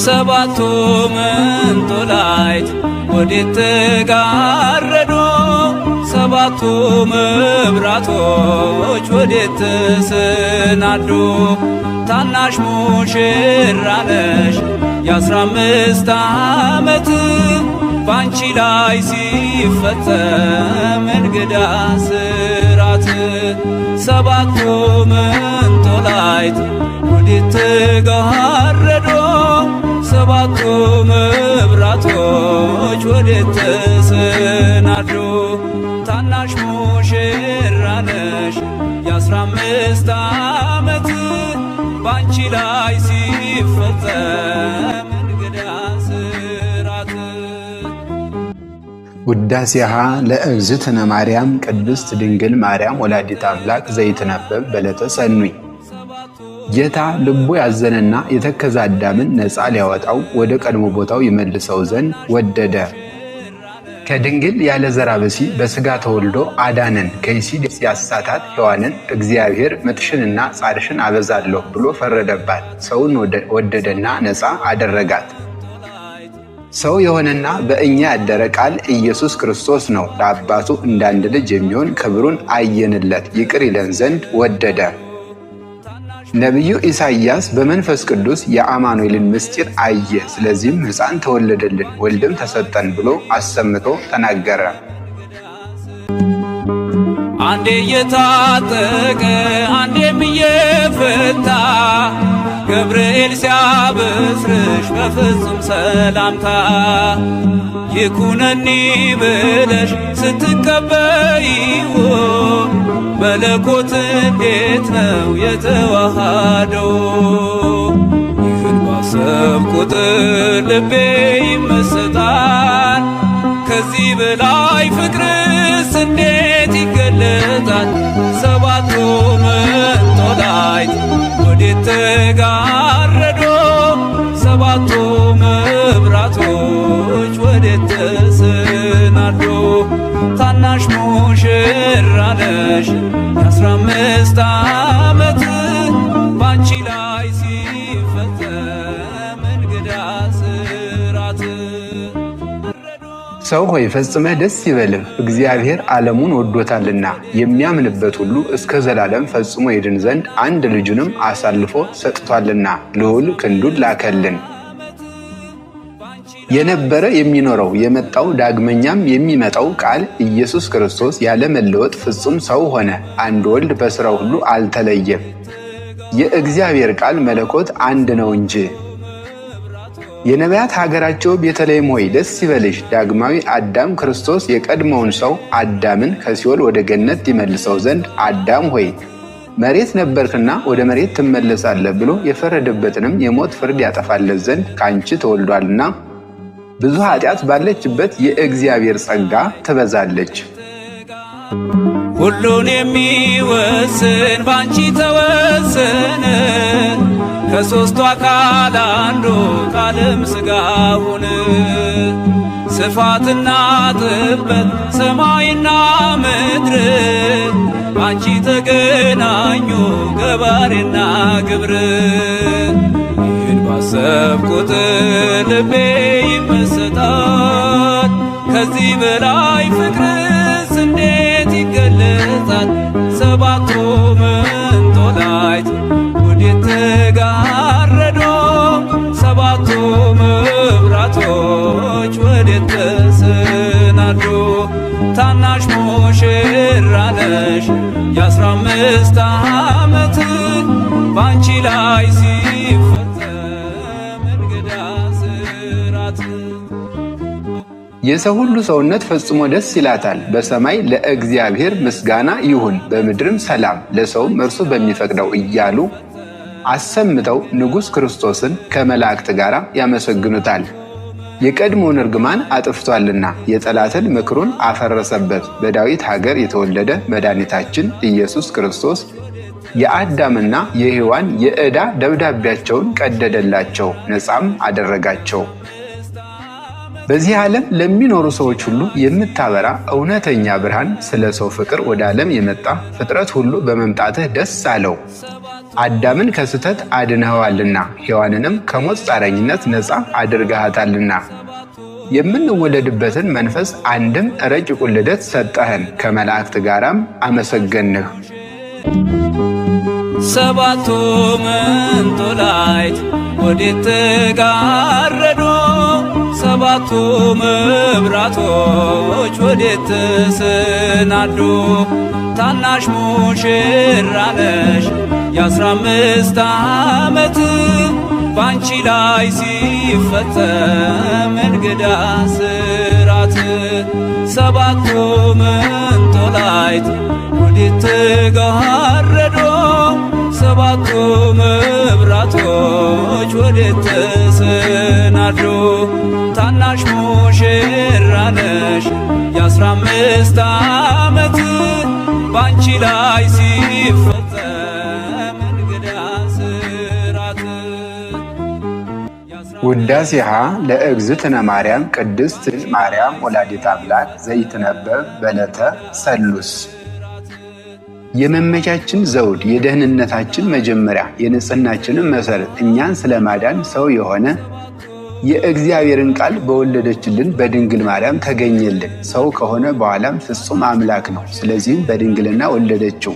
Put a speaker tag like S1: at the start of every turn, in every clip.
S1: ሰባቱ መንጦላዕት ወዴት ተጋረዱ? ሰባቱ መብራቶች ወዴት ተሰናዱ? ታናሽ ሙሽራ ነሽ የ15 ዓመት ባንቺ ላይ ሲፈጸም እንግዳ ስራት። ሰባቱ መንጦላዕት ወዴት ተጋረዱ? ሰባቱ መብራቶች ወዴት ተሰናዱ? ታናሽ ሙሽራ ነሽ የ15 ዓመት ባንቺ ላይ ሲፈጸም እንግዳ ስራት።
S2: ውዳሴሃ ለእግዝእትነ ማርያም ቅድስት ድንግል ማርያም ወላዲተ አምላክ ዘይትነበብ በዕለተ ሰኑይ። ጌታ ልቡ ያዘነና የተከዘ አዳምን ነፃ ሊያወጣው ወደ ቀድሞ ቦታው ይመልሰው ዘንድ ወደደ። ከድንግል ያለ ዘራ ብሲ በሥጋ ተወልዶ አዳነን። ከይሲ ያሳታት ሔዋንን እግዚአብሔር ምጥሽንና ጻድሽን አበዛለሁ ብሎ ፈረደባት። ሰውን ወደደና ነፃ አደረጋት። ሰው የሆነና በእኛ ያደረ ቃል ኢየሱስ ክርስቶስ ነው። ለአባቱ እንዳንድ ልጅ የሚሆን ክብሩን አየንለት፣ ይቅር ይለን ዘንድ ወደደ። ነቢዩ ኢሳይያስ በመንፈስ ቅዱስ የአማኑኤልን ምስጢር አየ። ስለዚህም ሕፃን ተወለደልን፣ ወልድም ተሰጠን ብሎ አሰምቶ ተናገረ።
S1: አንዴ እየታጠቀ አንዴም እየፈታ ገብርኤል ሲያበስርሽ በፍጹም ሰላምታ ይኩነኒ ብለሽ ስትቀበይው መለኮት እንዴት ነው የተዋሃደው? ይህን ባሰብ ቁጥር ልቤ ይመሰጣል። ከዚህ በላይ ፍቅርስ እንዴት ይገለጣል? ሰባቱ መንጦላዕት ወዴት ተጋረዱ? ሰባቱ መብራቶች ወዴት ተሰናዱ? ታናሽ ሙሽራ ነሽ የ15 ዓመት ባንቺ ላይ ሲፈጸም እንግዳ ስራት።
S2: ሰው ሆይ ፈጽመህ ደስ ይበልህ፣ እግዚአብሔር ዓለሙን ወዶታልና የሚያምንበት ሁሉ እስከ ዘላለም ፈጽሞ ይድን ዘንድ አንድ ልጁንም አሳልፎ ሰጥቷልና ልዑል ክንዱን ላከልን። የነበረ የሚኖረው የመጣው ዳግመኛም የሚመጣው ቃል ኢየሱስ ክርስቶስ ያለ መለወጥ ፍጹም ሰው ሆነ። አንድ ወልድ በሥራው ሁሉ አልተለየም። የእግዚአብሔር ቃል መለኮት አንድ ነው እንጂ። የነቢያት ሀገራቸው ቤተልሔም ሆይ ደስ ይበልሽ፣ ዳግማዊ አዳም ክርስቶስ የቀድሞውን ሰው አዳምን ከሲኦል ወደ ገነት ይመልሰው ዘንድ አዳም ሆይ መሬት ነበርክና ወደ መሬት ትመለሳለህ ብሎ የፈረደበትንም የሞት ፍርድ ያጠፋለት ዘንድ ከአንቺ ተወልዷልና ብዙ ኃጢአት ባለችበት የእግዚአብሔር ጸጋ ትበዛለች።
S1: ሁሉን የሚወስን ባንቺ ተወሰነ፣ ከሦስቱ አካል አንዱ ቃልም ሥጋ ሆነ። ስፋትና ጥበት ሰማይና ምድር ባንቺ ተገናኙ ገባሬና ግብር። ይህን ባሰብ ቁጥር ልቤ ይመሰጣል። ከዚህ በላይ ፍቅርስ እንዴት ይገለጻል? ሰባቱ መንጦላዕት ወዴት ተጋረዱ? ሰባቱ መብራቶች ወዴት ተሰናዱ? ታናሽ ሙሽራ ነሽ የ15 ዓመት ባንቺ ላይ ሲፈጸም እንግዳ ስራት።
S2: የሰው ሁሉ ሰውነት ፈጽሞ ደስ ይላታል። በሰማይ ለእግዚአብሔር ምስጋና ይሁን፣ በምድርም ሰላም ለሰውም እርሱ በሚፈቅደው እያሉ አሰምተው ንጉሥ ክርስቶስን ከመላእክት ጋር ያመሰግኑታል። የቀድሞውን እርግማን አጥፍቷልና የጠላትን ምክሩን አፈረሰበት። በዳዊት ሀገር የተወለደ መድኃኒታችን ኢየሱስ ክርስቶስ የአዳምና የሔዋን የዕዳ ደብዳቤያቸውን ቀደደላቸው፣ ነፃም አደረጋቸው። በዚህ ዓለም ለሚኖሩ ሰዎች ሁሉ የምታበራ እውነተኛ ብርሃን፣ ስለ ሰው ፍቅር ወደ ዓለም የመጣ ፍጥረት ሁሉ በመምጣትህ ደስ አለው። አዳምን ከስተት አድነኸዋልና ሔዋንንም ከሞት ጣረኝነት ነፃ አድርገሃታልና የምንወለድበትን መንፈስ አንድም ረቂቁን ልደት ሰጠህን፣ ከመላእክት ጋራም አመሰገንህ።
S1: ሰባቱ መንጦላዕት ወዴት ተጋረዱ? ሰባቱ መብራቶች ወዴት ተሰናዱ? ታናሽ ሙሽራ ነሽ የ15 ዓመት ባንቺ ላይ ሲፈጸም እንግዳ ስራት። ሰባቱ መንጦላዕት ወዴት ተጋረዱ? ሰባቱ መብራቶች ወዴት ተሰናዱ? ታናሽ ሙሽራ ነሽ የ15 ዓመት ባንቺ ላይ ሲፈጸም እንግዳ ስራት።
S2: ውዳሴሃ ለእግዝእትነ ማርያም ቅድስት ማርያም ወላዲተ አምላክ ዘይትነበብ በዕለተ ሰሉስ። የመመቻችን ዘውድ፣ የደህንነታችን መጀመሪያ፣ የንጽህናችንን መሰረት እኛን ስለማዳን ሰው የሆነ የእግዚአብሔርን ቃል በወለደችልን በድንግል ማርያም ተገኘልን። ሰው ከሆነ በኋላም ፍጹም አምላክ ነው። ስለዚህም በድንግልና ወለደችው።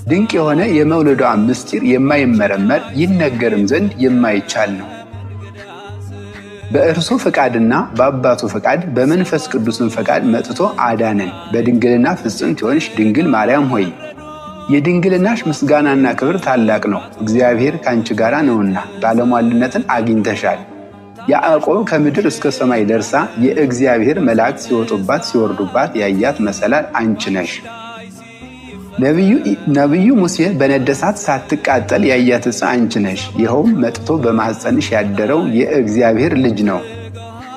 S2: ድንቅ የሆነ የመውለዷ ምስጢር የማይመረመር ይነገርም ዘንድ የማይቻል ነው። በእርሱ ፈቃድና በአባቱ ፈቃድ በመንፈስ ቅዱስን ፈቃድ መጥቶ አዳነን። በድንግልና ፍጽምት የሆንሽ ድንግል ማርያም ሆይ የድንግልናሽ ምስጋናና ክብር ታላቅ ነው። እግዚአብሔር ካንቺ ጋር ነውና ባለሟልነትን አግኝተሻል። ያዕቆብ ከምድር እስከ ሰማይ ደርሳ የእግዚአብሔር መላእክት ሲወጡባት ሲወርዱባት ያያት መሰላል አንቺ ነሽ። ነቢዩ ሙሴ በነደሳት ሳትቃጠል ያያት ዕፅ አንቺ ነሽ። ይኸውም መጥቶ በማኅፀንሽ ያደረው የእግዚአብሔር ልጅ ነው።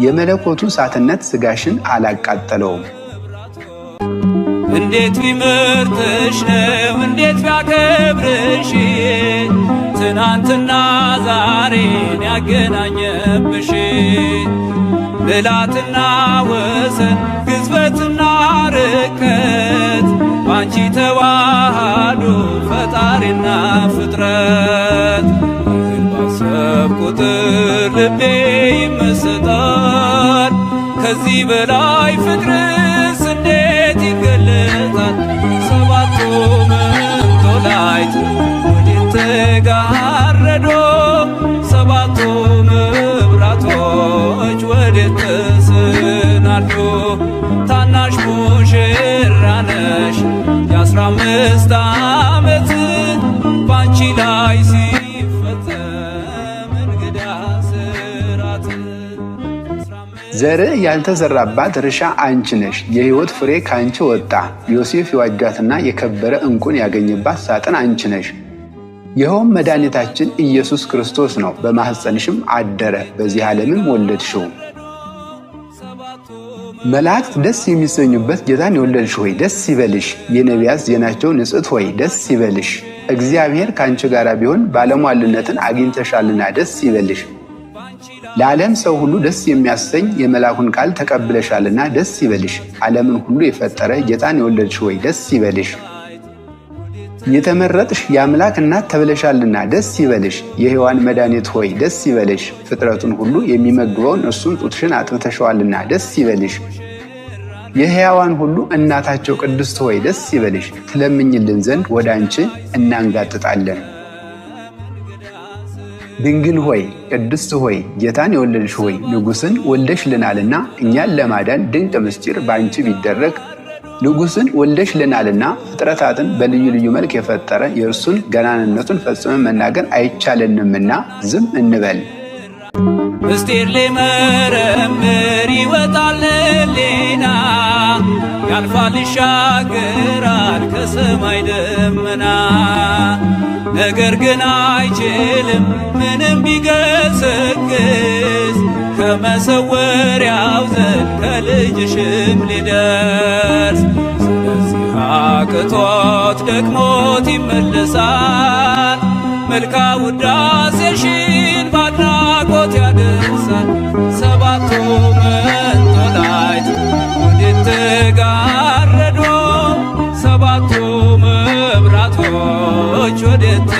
S2: የመለኮቱ እሳትነት ሥጋሽን አላቃጠለውም።
S1: እንዴት ቢመርጥሽ ነው እንዴት ቢያከብርሽ ትናንትና ዛሬን ያገናኘብሽ ምልዓትና ወሰን ግዝበትና ርቀት ባንቺ ተዋሃዱ ፈጣሪና ፍጥረት። ይህን ባሰብ ቁጥር ልቤ ይመሰጣል። ከዚህ በላይ ፍቅርስ እንዴት ይገለጣል? ሰባቱ መንጦላዕት ወዴት ተጋረዱ? ሰባቱ መብራቶች ወዴት ተሰናዱ? ታናሽ ሙሽራ ነሽ የ15 ዓመት ባንቺ ላይ ሲፈጸም እንግዳ ስራት።
S2: ዘርዕ ያልተዘራባት እርሻ አንቺ ነሽ። የሕይወት ፍሬ ካንቺ ወጣ። ዮሴፍ የዋጃትና የከበረ ዕንቁን ያገኘባት ሳጥን አንቺ ነሽ። ይኸውም መድኃኒታችን ኢየሱስ ክርስቶስ ነው። በማኅፀንሽም አደረ፣ በዚህ ዓለምም ወለድሽው። መላእክት ደስ የሚሰኙበት ጌታን የወለድሽ ሆይ ደስ ይበልሽ። የነቢያት ዜናቸው ንጽሕት ሆይ ደስ ይበልሽ። እግዚአብሔር ካንቺ ጋር ቢሆን ባለሟልነትን አግኝተሻልና ደስ ይበልሽ። ለዓለም ሰው ሁሉ ደስ የሚያሰኝ የመልአኩን ቃል ተቀብለሻልና ደስ ይበልሽ። ዓለምን ሁሉ የፈጠረ ጌታን የወለድሽ ሆይ ደስ ይበልሽ። የተመረጥሽ የአምላክ እናት ተብለሻልና ደስ ይበልሽ። የሔዋን መድኃኒት ሆይ ደስ ይበልሽ። ፍጥረቱን ሁሉ የሚመግበውን እርሱን ጡትሽን አጥብተሸዋልና ደስ ይበልሽ። የሕያዋን ሁሉ እናታቸው ቅድስት ሆይ ደስ ይበልሽ። ትለምኝልን ዘንድ ወደ አንቺ እናንጋጥጣለን። ድንግል ሆይ ቅድስት ሆይ ጌታን የወለድሽ ሆይ ንጉሥን ወልደሽልናልና እኛን ለማዳን ድንቅ ምስጢር በአንቺ ቢደረግ ንጉሥን ወልደሽልናልና ፍጥረታትን በልዩ ልዩ መልክ የፈጠረ የእርሱን ገናንነቱን ፈጽመን መናገር አይቻለንምና ዝም እንበል።
S1: ምስጢር ሊመረምር ይወጣል ሕሊና ያልፋል ይሻገራል ከሰማይ ደመና። ነገር ግን አይችልም ምንም ቢገሰግስ ከመሰወሪያው ዘንድ ከልጅሽም ሊደርስ። ስለዚህ አቅቶት ደክሞት ይመለሳል መልካ ውዳሴሽን ባድናቆት ያደርሳል። ሰባቱ መንጦላዕት ወዴት ተጋረዱ? ሰባቱ መብራቶች ወዴት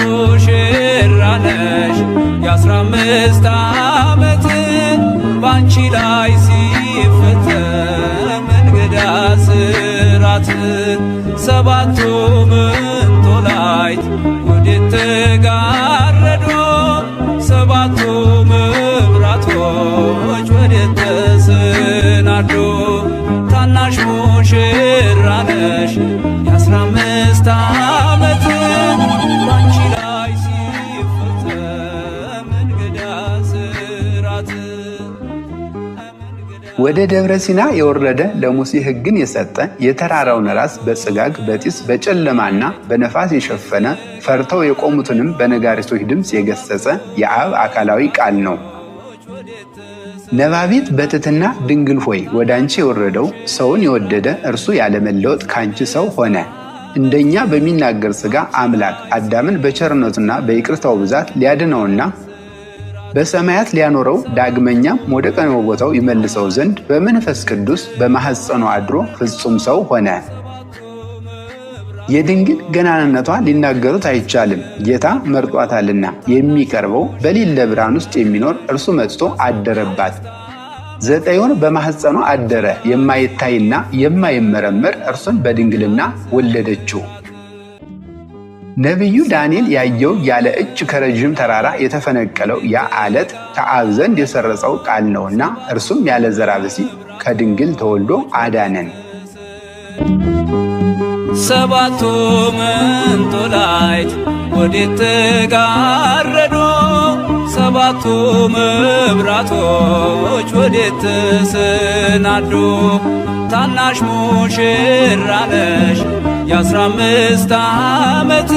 S1: ሙሽራ ነሽ የ15 ዓመት ባንቺ ላይ ሲፈጸም እንግዳ ስራት ሰባቱ መንጦላዕት ወዴት ተጋረዱ ሰባቱ መብራቶች ወዴት ተሰናዱ ታናሽ ሙሽራ ነሽ የ15 ዓመት ባንቺ ላይ ሲፈጸም እንግዳ ስራት
S2: ወደ ደብረ ሲና የወረደ ለሙሴ ሕግን የሰጠ የተራራውን ራስ በጽጋግ በጢስ በጨለማና በነፋስ የሸፈነ ፈርተው የቆሙትንም በነጋሪቶች ድምፅ የገሰጸ የአብ አካላዊ ቃል ነው። ነባቢት በትሕትና ድንግል ሆይ ወደ አንቺ የወረደው ሰውን የወደደ እርሱ ያለመለወጥ ካንቺ ሰው ሆነ። እንደኛ በሚናገር ሥጋ አምላክ አዳምን በቸርነቱና በይቅርታው ብዛት ሊያድነውና በሰማያት ሊያኖረው ዳግመኛም ወደ ቀድሞ ቦታው ይመልሰው ዘንድ በመንፈስ ቅዱስ በማኅፀኗ አድሮ ፍጹም ሰው ሆነ። የድንግል ገናንነቷ ሊናገሩት አይቻልም። ጌታ መርጧታልና የሚቀርበው በሌለ ብርሃን ውስጥ የሚኖር እርሱ መጥቶ አደረባት። 9 ወር በማኅፀኗ አደረ። የማይታይና የማይመረመር እርሱን በድንግልና ወለደችው። ነቢዩ ዳንኤል ያየው ያለ እጅ ከረዥም ተራራ የተፈነቀለው ያ ዓለት ከአብ ዘንድ የሰረጸው ቃል ነውና እርሱም ያለ ዘራ ብሲ ከድንግል ተወልዶ አዳነን።
S1: ሰባቱ መንጦላዕት ወዴት ተጋረዱ ሰባቱ መብራቶች ወዴት ተሰናዱ ታናሽ ሙሽራ ነሽ የ15 ዓመት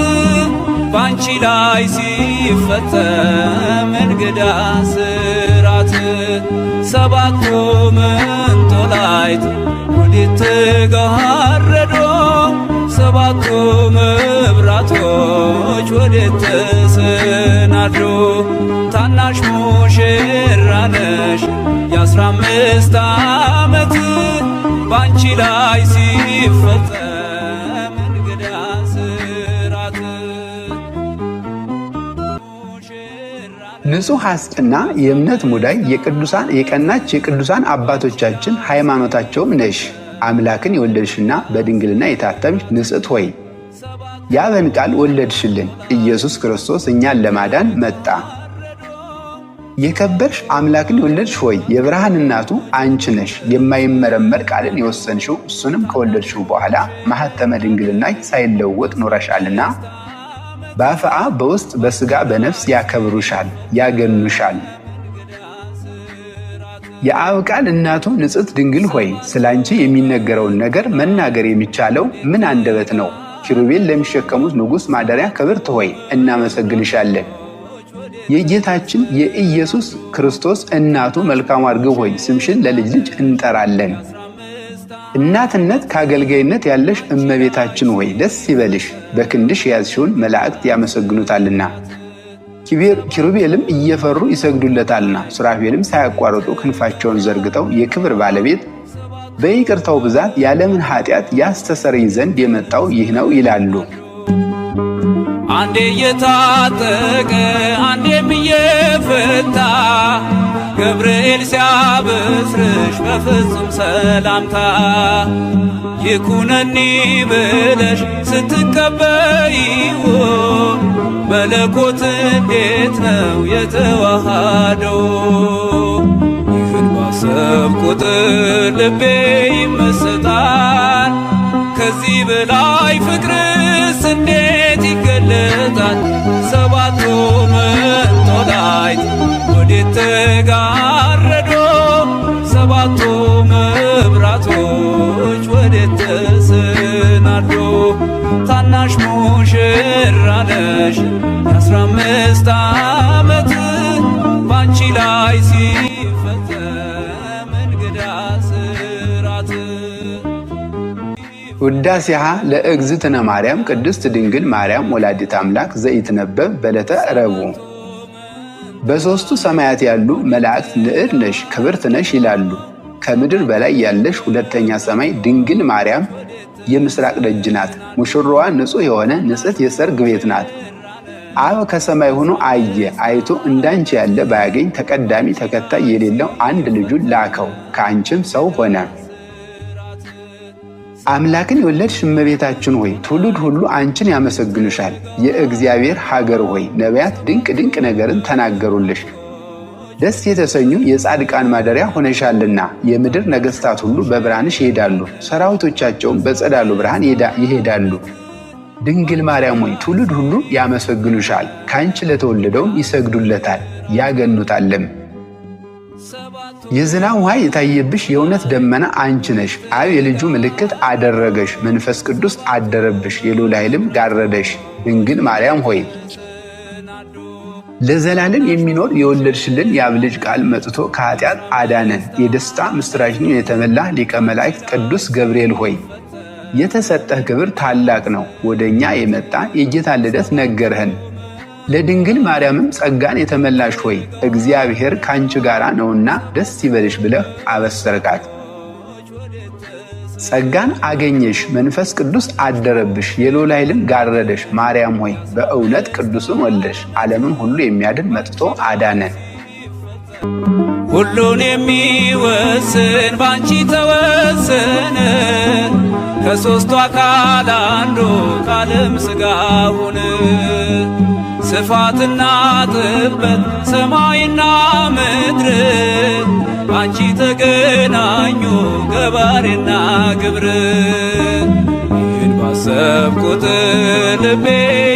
S1: ባንቺ ላይ ሲፈጸም እንግዳ ስራት ሰባቱ መንጦላዕት ወዴት ተጋረዱ ሰባቱ መብራቶች ወዴት ተሰናዱ ታናሽ ሙሽራ ነሽ የ15 ዓመት ባንቺ ላይ ሲፈጸም እንግዳ ስራት
S2: ንጹሕ ሐስቅና የእምነት ሙዳይ የቀናች የቅዱሳን አባቶቻችን ሃይማኖታቸውም ነሽ። አምላክን የወለድሽና በድንግልና የታተምሽ ንጽሕት ሆይ የአብን ቃል ወለድሽልን። ኢየሱስ ክርስቶስ እኛን ለማዳን መጣ። የከበርሽ አምላክን የወለድሽ ሆይ የብርሃን እናቱ አንቺ ነሽ። የማይመረመር ቃልን የወሰንሽው እሱንም ከወለድሽው በኋላ ማኅተመ ድንግልና ሳይለወጥ ኖረሻልና በአፍአ በውስጥ በሥጋ በነፍስ ያከብሩሻል፣ ያገኑሻል። የአብ ቃል እናቱ ንጽሕት ድንግል ሆይ ስላንቺ የሚነገረውን ነገር መናገር የሚቻለው ምን አንደበት ነው? ኪሩቤል ለሚሸከሙት ንጉሥ ማደሪያ ክብርት ሆይ እናመሰግንሻለን። የጌታችን የኢየሱስ ክርስቶስ እናቱ መልካሙ ርግብ ሆይ ስምሽን ለልጅ ልጅ እንጠራለን። እናትነት ከአገልጋይነት ያለሽ እመቤታችን ሆይ ደስ ይበልሽ፣ በክንድሽ የያዝሽውን መላእክት ያመሰግኑታልና ኪሩቤልም እየፈሩ ይሰግዱለታልና ሱራፌልም ሳያቋርጡ ክንፋቸውን ዘርግተው የክብር ባለቤት በይቅርታው ብዛት የዓለምን ኃጢአት ያስተሰርይ ዘንድ የመጣው ይህ ነው ይላሉ።
S1: አንዴ እየታጠቀ አንዴም እየፈታ ገብርኤል ሲያበስርሽ በፍጹም ሰላምታ ይኩነኒ ብለሽ ስትቀበይው መለኮት እንዴት ነው የተዋሃደው? ይህን ባሰብ ቁጥር ልቤ ይመሰጣል። ከዚህ በላይ ፍቅርስ እንዴት ይገለጣል? ሰባቱ መንጦላዕት ወዴት ተጋረዱ? ሰባቱ መብራቶች ወዴት ተሰናዱ? ታናሽ ሙሽራ ነሽ የ15 ዓመት ባንቺ ላይ ሲፈጸም እንግዳ ስራት።
S2: ውዳሴሃ ለእግዝእትነ ማርያም ቅድስት ድንግል ማርያም ወላዲተ አምላክ ዘኢትነበብ በዕለተ ረቡዕ። በሦስቱ ሰማያት ያሉ መላእክት ንዕድ ነሽ ክብርት ነሽ ይላሉ። ከምድር በላይ ያለሽ ሁለተኛ ሰማይ ድንግል ማርያም የምስራቅ ደጅ ናት። ሙሽራዋ ንጹሕ የሆነ ንጽሕት የሰርግ ቤት ናት። አብ ከሰማይ ሆኖ አየ። አይቶ እንዳንቺ ያለ ባያገኝ ተቀዳሚ ተከታይ የሌለው አንድ ልጁን ላከው፣ ከአንቺም ሰው ሆነ። አምላክን የወለድሽ እመቤታችን ሆይ ትውልድ ሁሉ አንቺን ያመሰግኑሻል። የእግዚአብሔር ሀገር ሆይ ነቢያት ድንቅ ድንቅ ነገርን ተናገሩልሽ። ደስ የተሰኙ የጻድቃን ማደሪያ ሆነሻልና የምድር ነገሥታት ሁሉ በብርሃንሽ ይሄዳሉ፣ ሰራዊቶቻቸውም በጸዳሉ ብርሃን ይሄዳሉ። ድንግል ማርያም ሆይ ትውልድ ሁሉ ያመሰግኑሻል። ከአንቺ ለተወለደውም ይሰግዱለታል ያገኑታልም። የዝናብ ውሃ የታየብሽ የእውነት ደመና አንቺ ነሽ። አብ የልጁ ምልክት አደረገሽ፣ መንፈስ ቅዱስ አደረብሽ፣ የልዑል ኃይልም ጋረደሽ። ድንግል ማርያም ሆይ ለዘላለም የሚኖር የወለድሽልን የአብ ልጅ ቃል መጥቶ ከኃጢአት አዳነን። የደስታ ምስራችን የተመላ ሊቀ መላእክት ቅዱስ ገብርኤል ሆይ የተሰጠህ ክብር ታላቅ ነው። ወደኛ የመጣ የጌታ ልደት ነገርህን። ለድንግል ማርያምም ጸጋን የተመላሽ ሆይ እግዚአብሔር ካንቺ ጋራ ነውና ደስ ይበልሽ ብለህ አበሰርካት። ጸጋን አገኘሽ፣ መንፈስ ቅዱስ አደረብሽ፣ የልዑል ኃይልም ጋረደሽ። ማርያም ሆይ በእውነት ቅዱስን ወለድሽ፣ ዓለምን ሁሉ የሚያድን መጥቶ አዳነን።
S1: ሁሉን የሚወስን ባንቺ ተወሰነ፣ ከሦስቱ አካል አንዱ ቃልም ሥጋ ሆነ። ስፋትና ጥበት ሰማይና ምድር ባንቺ ተገናኙ ገባሬና ግብር። ይህን ባሰብኩት ልቤ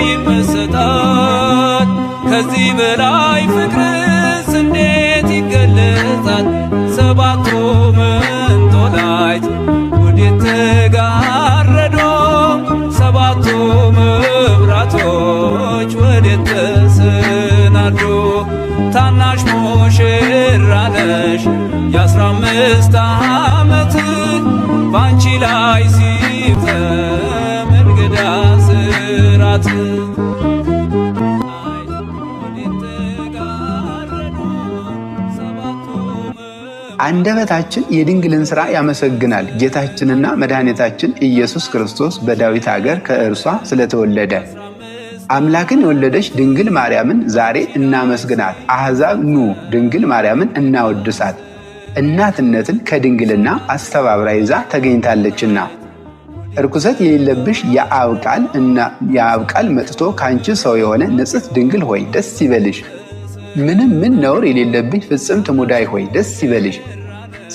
S1: ይመሰጣል፣ ከዚህ በላይ ፍቅርስ እንዴት ይገለጻል? ሰባቱ መንጦላዕት ወዴት ተጋረዶ? ሰባቱ መብራቶች ወዴት ተሰናዶ? ታናሽ ሙሽራ ነሽ የ15 ዓመት፣ ባንቺ ላይ ሲፈጸም እንግዳ ስራት።
S2: አንደበታችን የድንግልን ሥራ ያመሰግናል፣ ጌታችንና መድኃኒታችን ኢየሱስ ክርስቶስ በዳዊት አገር ከእርሷ ስለተወለደ። አምላክን የወለደች ድንግል ማርያምን ዛሬ እናመስግናት። አሕዛብ ኑ ድንግል ማርያምን እናወድሳት፣ እናትነትን ከድንግልና አስተባብራ ይዛ ተገኝታለችና። እርኩሰት የሌለብሽ የአብ ቃል መጥቶ ካንቺ ሰው የሆነ ንጽሕት ድንግል ሆይ ደስ ይበልሽ። ምንም ነውር የሌለብሽ ፍጽምት ሙዳይ ሆይ ደስ ይበልሽ።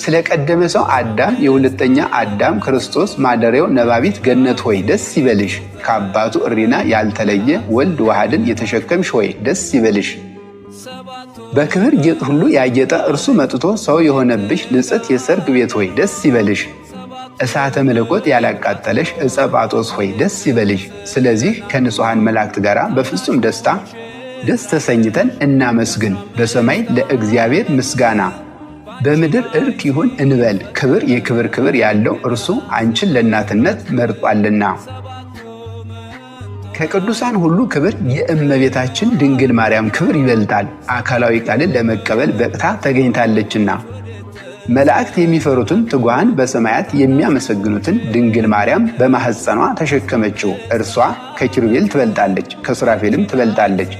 S2: ስለ ቀደመ ሰው አዳም የሁለተኛ አዳም ክርስቶስ ማደሪያው ነባቢት ገነት ሆይ ደስ ይበልሽ። ከአባቱ እሪና ያልተለየ ወልድ ዋህድን የተሸከምሽ ሆይ ደስ ይበልሽ። በክብር ጌጥ ሁሉ ያጌጠ እርሱ መጥቶ ሰው የሆነብሽ ንጽሕት የሰርግ ቤት ሆይ ደስ ይበልሽ። እሳተ መለኮት ያላቃጠለሽ ዕፀ ጳጦስ ሆይ ደስ ይበልሽ። ስለዚህ ከንጹሐን መላእክት ጋር በፍጹም ደስታ ደስ ተሰኝተን እናመስግን። በሰማይ ለእግዚአብሔር ምስጋና፣ በምድር እርቅ ይሁን እንበል። ክብር የክብር ክብር ያለው እርሱ አንቺን ለእናትነት መርጧልና። ከቅዱሳን ሁሉ ክብር የእመቤታችን ድንግል ማርያም ክብር ይበልጣል። አካላዊ ቃልን ለመቀበል በቅታ ተገኝታለችና። መላእክት የሚፈሩትን ትጉሃን በሰማያት የሚያመሰግኑትን ድንግል ማርያም በማኅፀኗ ተሸከመችው። እርሷ ከኪሩቤል ትበልጣለች፣ ከሱራፌልም ትበልጣለች።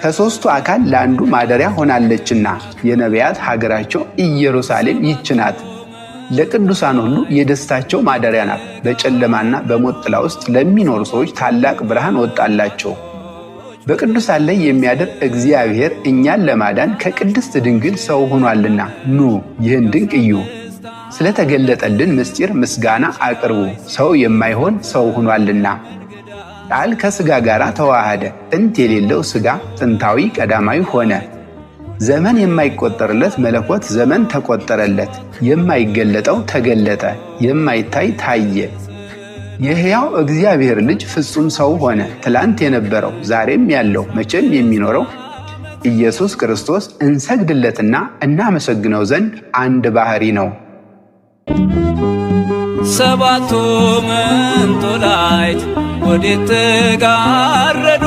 S2: ከሦስቱ አካል ለአንዱ ማደሪያ ሆናለችና። የነቢያት ሀገራቸው ኢየሩሳሌም ይህች ናት። ለቅዱሳን ሁሉ የደስታቸው ማደሪያ ናት። በጨለማና በሞት ጥላ ውስጥ ለሚኖሩ ሰዎች ታላቅ ብርሃን ወጣላቸው። በቅዱሳን ላይ የሚያድር እግዚአብሔር እኛን ለማዳን ከቅድስት ድንግል ሰው ሆኗልና ኑ ይህን ድንቅ እዩ። ስለተገለጠልን ምስጢር ምስጋና አቅርቡ። ሰው የማይሆን ሰው ሆኗልና። ቃል ከሥጋ ጋር ተዋሃደ። ጥንት የሌለው ሥጋ ጥንታዊ ቀዳማዊ ሆነ። ዘመን የማይቆጠርለት መለኮት ዘመን ተቆጠረለት። የማይገለጠው ተገለጠ፣ የማይታይ ታየ። የሕያው እግዚአብሔር ልጅ ፍጹም ሰው ሆነ። ትላንት የነበረው ዛሬም ያለው መቼም የሚኖረው ኢየሱስ ክርስቶስ እንሰግድለትና እናመሰግነው ዘንድ አንድ ባሕሪ ነው።
S1: ሰባቱ መንጦላዕት ወዴት ተጋረዱ?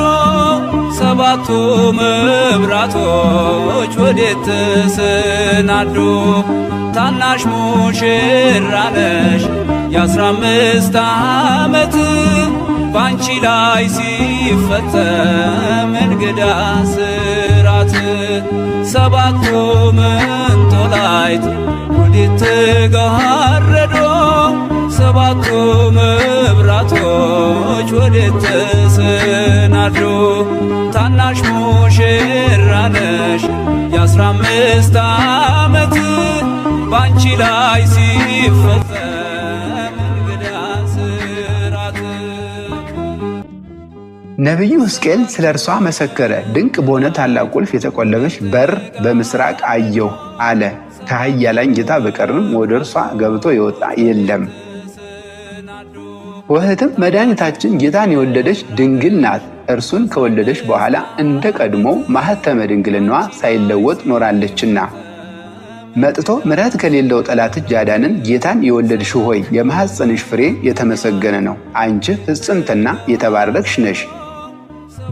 S1: ሰባቱ መብራቶች ወዴት ተሰናዱ? ታናሽ ሙሽራ ነሽ የ15 ዓመት ባንቺ ላይ ሲፈጸም እንግዳ ስራት ሰባቱ መንጦላዕት ወዴት ተጋረዶ ሰባቱ መብራቶች ወዴት ተሰናዶ ታናሽ ሙሽራ ነሽ የ15 ዓመት ባንቺ ላይ ሲፈጸም እንግዳ ስራት።
S2: ነቢዩ ሕዝቅኤል ስለ እርሷ መሰከረ። ድንቅ በሆነ ታላቅ ቁልፍ የተቆለፈች በር በምስራቅ አየሁ አለ። ከኃያላን ጌታ በቀርም ወደ እርሷ ገብቶ የወጣ የለም። ወህትም መድኃኒታችን ጌታን የወለደች ድንግል ናት። እርሱን ከወለደች በኋላ እንደ ቀድሞው ማኅተመ ድንግልናዋ ሳይለወጥ ኖራለችና መጥቶ ምሕረት ከሌለው ጠላት እጅ ያዳንን ጌታን የወለድሽ ሆይ የማኅፀንሽ ፍሬ የተመሰገነ ነው። አንቺ ፍጽምትና የተባረክሽ ነሽ።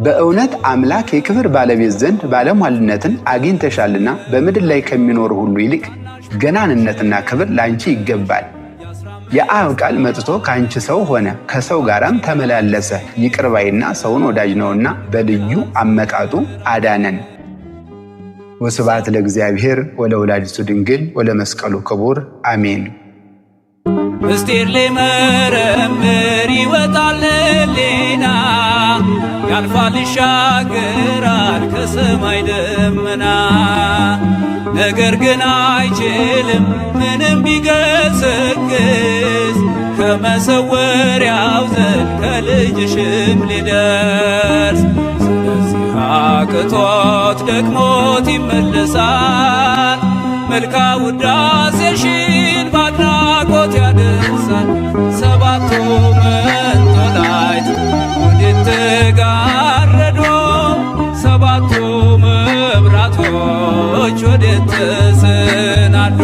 S2: በእውነት አምላክ የክብር ባለቤት ዘንድ ባለሟልነትን አግኝተሻልና በምድር ላይ ከሚኖሩ ሁሉ ይልቅ ገናንነትና ክብር ለአንቺ ይገባል። የአብ ቃል መጥቶ ከአንቺ ሰው ሆነ፣ ከሰው ጋራም ተመላለሰ። ይቅር ባይና ሰውን ወዳጅ ነውና በልዩ አመጣጡ አዳነን። ወስብሐት ለእግዚአብሔር ወለወላዲቱ ድንግል ወለመስቀሉ ክቡር አሜን።
S1: ምስጢር ሊመረምር ይወጣል ሌና ያልፋል ይሻገራል ከሰማይ ደመና ነገር ግን አይችልም ምንም ቢገሰግስ ከመሰወሪያው ዘንድ ከልጅሽም ሊደርስ ስለዚህ አቅቶት ደክሞት ይመለሳል መልካ ውዳሴሽን በአድናቆት ያደርሳል። ሰባቱ መንጦላዕት ወዴት ተጋረዶ ሰባቱ መብራቶች ወዴት ተሰናዱ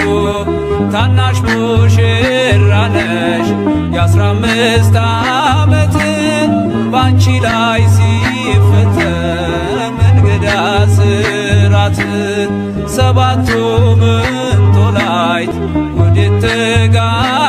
S1: ታናሽ ሙሽራ ነሽ የ15 ዓመት ባንቺ ላይ ሲፈጸም እንግዳ ስራት ሰባቱ መንጦላዕት ወዴት ተጋረዶ